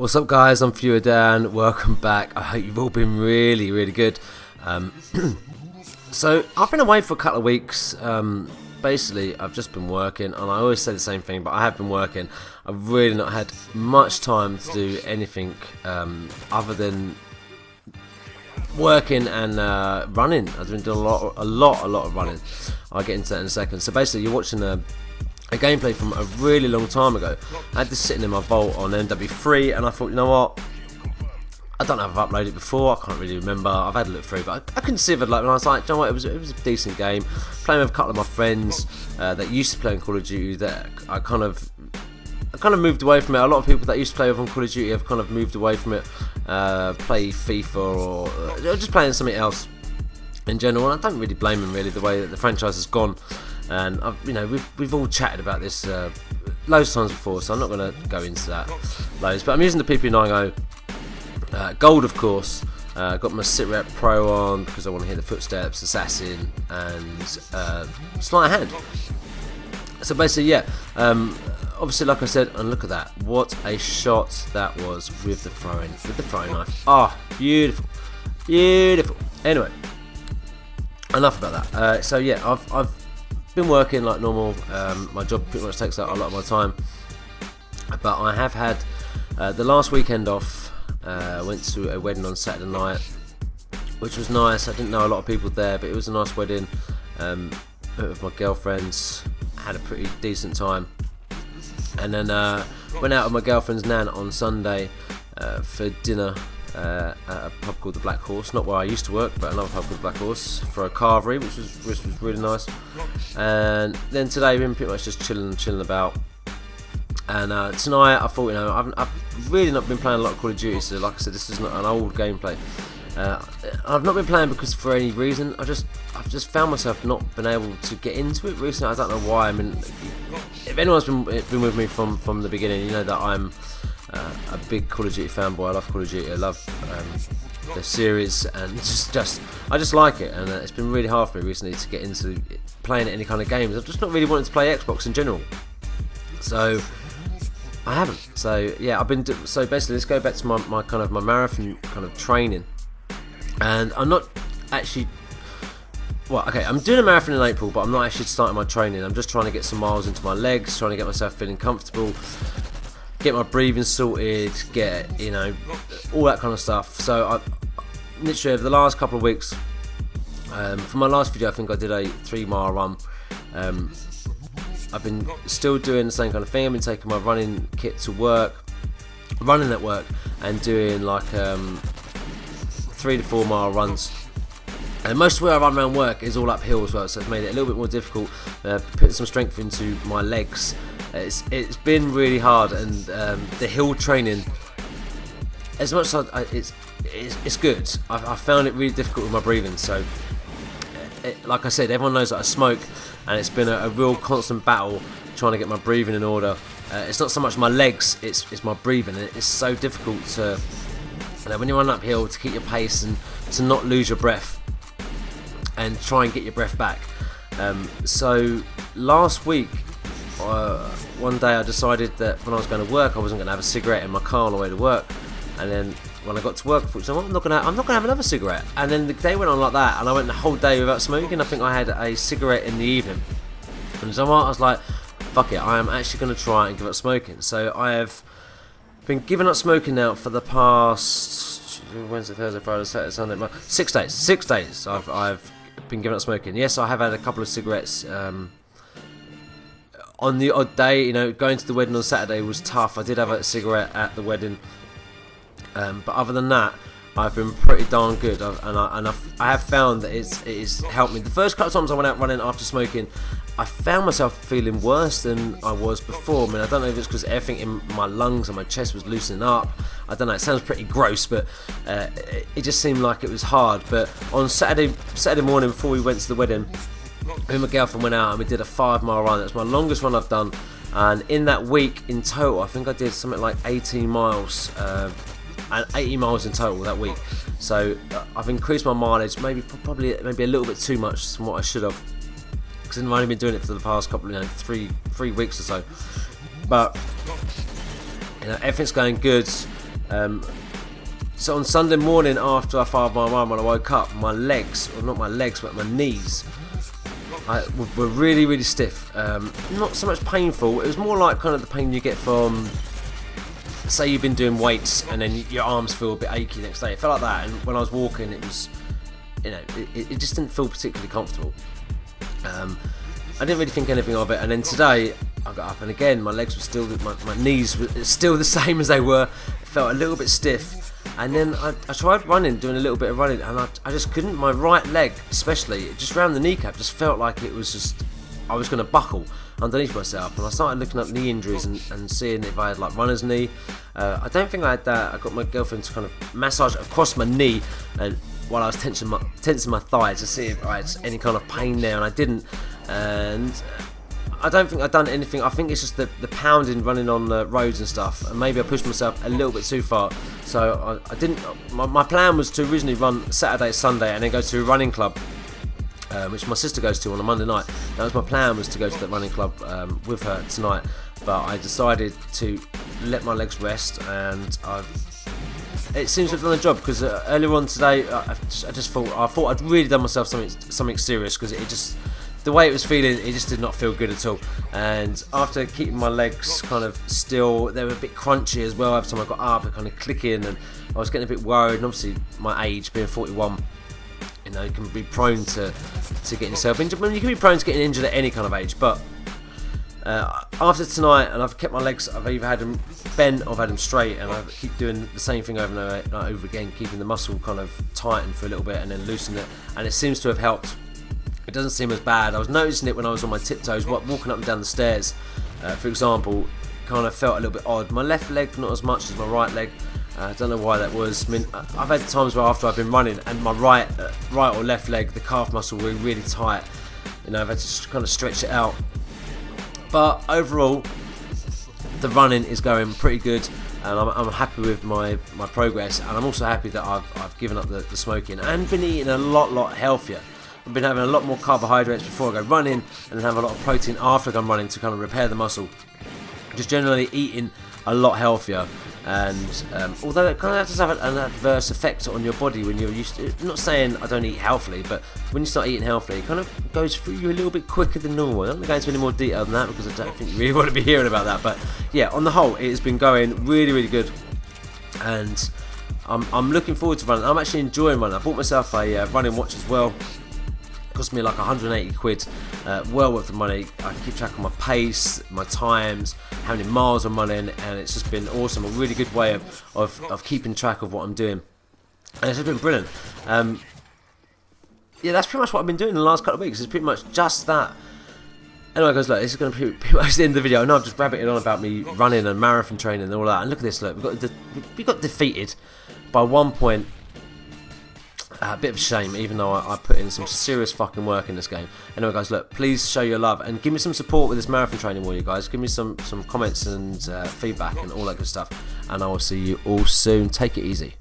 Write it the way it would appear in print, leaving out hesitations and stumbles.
What's up, guys? I'm Fewerdan. Welcome back. I hope you've all been really good. So I've been away for a couple of weeks. Basically, I've just been working, and I always say the same thing, but I have been working. I've really not had much time to do anything other than working and running. I've been doing a lot of running. I'll get into that in a second. So basically, you're watching a gameplay from a really long time ago. I had this sitting in my vault on Mw3, and I thought, you know what, I don't know if I've uploaded it before, I can't really remember. I've had a look through, but I couldn't see if I'd like, and I was like, you know what, it was a decent game. Playing with a couple of my friends that used to play in Call of Duty, that I kind of moved away from it. A lot of people that used to play with on Call of Duty have kind of moved away from it, play FIFA or just playing something else in general, and I don't really blame them, really, the way that the franchise has gone. And we've all chatted about this loads of times before, so I'm not going to go into that loads. But I'm using the PP90 Gold, of course. Got my Sitrep Pro on because I want to hear the footsteps, Assassin, and Sleight of Hand. So basically, yeah. Obviously, like I said, and look at that! What a shot that was with the throwing knife. Ah, beautiful. Anyway, enough about that. So yeah, I've been working like normal. My job pretty much takes up a lot of my time, but I have had the last weekend off. Went to a wedding on Saturday night, which was nice. I didn't know a lot of people there, but it was a nice wedding. With my girlfriends, had a pretty decent time, and then went out with my girlfriend's nan on Sunday for dinner at a pub called the Black Horse, not where I used to work, but another pub called the Black Horse, for a carvery, which was really nice. And then today we've been pretty much just chilling about. And tonight I thought, I've really not been playing a lot of Call of Duty, so like I said, this is not an old gameplay. I've not been playing because for any reason. I've just found myself not been able to get into it recently. I don't know why. I mean, if anyone's been with me from the beginning, you know that I'm a big Call of Duty fanboy. I love Call of Duty. I love the series, and I just like it. And it's been really hard for me recently to get into playing any kind of games. I've just not really wanted to play Xbox in general, so I haven't. So yeah, so basically, let's go back to my marathon kind of training. And I'm not actually. Well, okay, I'm doing a marathon in April, but I'm not actually starting my training. I'm just trying to get some miles into my legs, trying to get myself feeling comfortable, get my breathing sorted, get all that kind of stuff. So I literally over the last couple of weeks, for my last video, I think I did a 3-mile run. I've been still doing the same kind of thing. I've been taking my running kit to work, running at work, and doing like 3 to 4 mile runs. And most of where I run around work is all uphill as well, so it's made it a little bit more difficult. Putting some strength into my legs. It's been really hard, and the hill training, as much as it's good, I found it really difficult with my breathing. So, like I said, everyone knows that I smoke, and it's been a real constant battle trying to get my breathing in order. It's not so much my legs, it's my breathing. It's so difficult to, when you run uphill, to keep your pace and to not lose your breath and try and get your breath back. So last week, one day I decided that when I was going to work, I wasn't going to have a cigarette in my car on the way to work. And then when I got to work, I thought, I'm not going to have another cigarette. And then the day went on like that, and I went the whole day without smoking. I think I had a cigarette in the evening. And so I was like, fuck it, I am actually going to try and give up smoking. So I have been giving up smoking now for the past Wednesday, Thursday, Friday, Saturday, Sunday, 6 days. 6 days I've been giving up smoking. Yes, I have had a couple of cigarettes on the odd day. Going to the wedding on Saturday was tough. I did have a cigarette at the wedding, but other than that, I've been pretty darn good. I have found that it's helped me. The first couple of times I went out running after smoking, I found myself feeling worse than I was before. I mean, I don't know if it's because everything in my lungs and my chest was loosening up. I don't know, it sounds pretty gross, but it just seemed like it was hard. But on Saturday morning before we went to the wedding, me and my girlfriend went out and we did a 5-mile run. That's my longest run I've done. And in that week, in total, I think I did something like 18 miles. And 80 miles in total that week. So I've increased my mileage, probably a little bit too much from what I should have, because I've only been doing it for the past couple, three weeks or so. But everything's going good. So on Sunday morning after I fired my run, when I woke up, my legs, or not my legs, but my knees, were really, really stiff. Not so much painful. It was more like kind of the pain you get from, say you've been doing weights and then your arms feel a bit achy next day. It felt like that, and when I was walking, it was, it just didn't feel particularly comfortable. I didn't really think anything of it, and then today I got up and again my legs were still, my knees were still the same as they were. It felt a little bit stiff. And then I tried running, doing a little bit of running, and I just couldn't. My right leg, especially, just around the kneecap, just felt like it was just, I was going to buckle underneath myself. And I started looking up knee injuries and seeing if I had like runner's knee. I don't think I had that. I got my girlfriend to kind of massage across my knee, and while I was tensing my thigh to see if I had any kind of pain there, and I didn't. And I don't think I've done anything. I think it's just the pounding, running on the roads and stuff, and maybe I pushed myself a little bit too far. So I didn't. My plan was to originally run Saturday, Sunday, and then go to a running club, which my sister goes to on a Monday night. That was my plan, was to go to the running club with her tonight. But I decided to let my legs rest, and it seems to have done the job, because earlier on today, I thought I'd really done myself something serious, because it just, the way it was feeling, it just did not feel good at all. And after keeping my legs kind of still, they were a bit crunchy as well. Every time I got up, it kind of clicking, and I was getting a bit worried. And obviously, my age, being 41, you can be prone to getting yourself injured. I mean, you can be prone to getting injured at any kind of age. But after tonight, and I've kept my legs, I've either had them bent or I've had them straight, and I keep doing the same thing over and over again, keeping the muscle kind of tightened for a little bit and then loosening it, and it seems to have helped. It doesn't seem as bad. I was noticing it when I was on my tiptoes, walking up and down the stairs, for example. Kind of felt a little bit odd. My left leg not as much as my right leg. I don't know why that was. I mean, I've had times where after I've been running and my right or left leg, the calf muscle were really tight. I've had to kind of stretch it out. But overall, the running is going pretty good, and I'm happy with my progress. And I'm also happy that I've given up the smoking and been eating a lot healthier. I've been having a lot more carbohydrates before I go running, and then have a lot of protein after I'm running to kind of repair the muscle. Just generally eating a lot healthier, and although it kind of does have an adverse effect on your body when you're used to, I'm not saying I don't eat healthily, but when you start eating healthily, it kind of goes through you a little bit quicker than normal. I'm not going to go into any more detail than that, because I don't think you really want to be hearing about that. But yeah, on the whole, it has been going really good, and I'm looking forward to running. I'm actually enjoying running. I bought myself a running watch as well. Cost me like 180 quid, well worth the money. I keep track of my pace, my times, how many miles I'm running, and it's just been awesome. A really good way of keeping track of what I'm doing, and it's just been brilliant. Yeah, that's pretty much what I've been doing in the last couple of weeks. It's pretty much just that. Anyway, guys, look, this is going to be pretty much the end of the video. I know I've just rabbited on about me running and marathon training and all that, and look at this. Look, we got defeated by 1 point. A bit of a shame, even though I put in some serious fucking work in this game. Anyway, guys, look, please show your love and give me some support with this marathon training, will you guys? Give me some comments and feedback and all that good stuff. And I will see you all soon. Take it easy.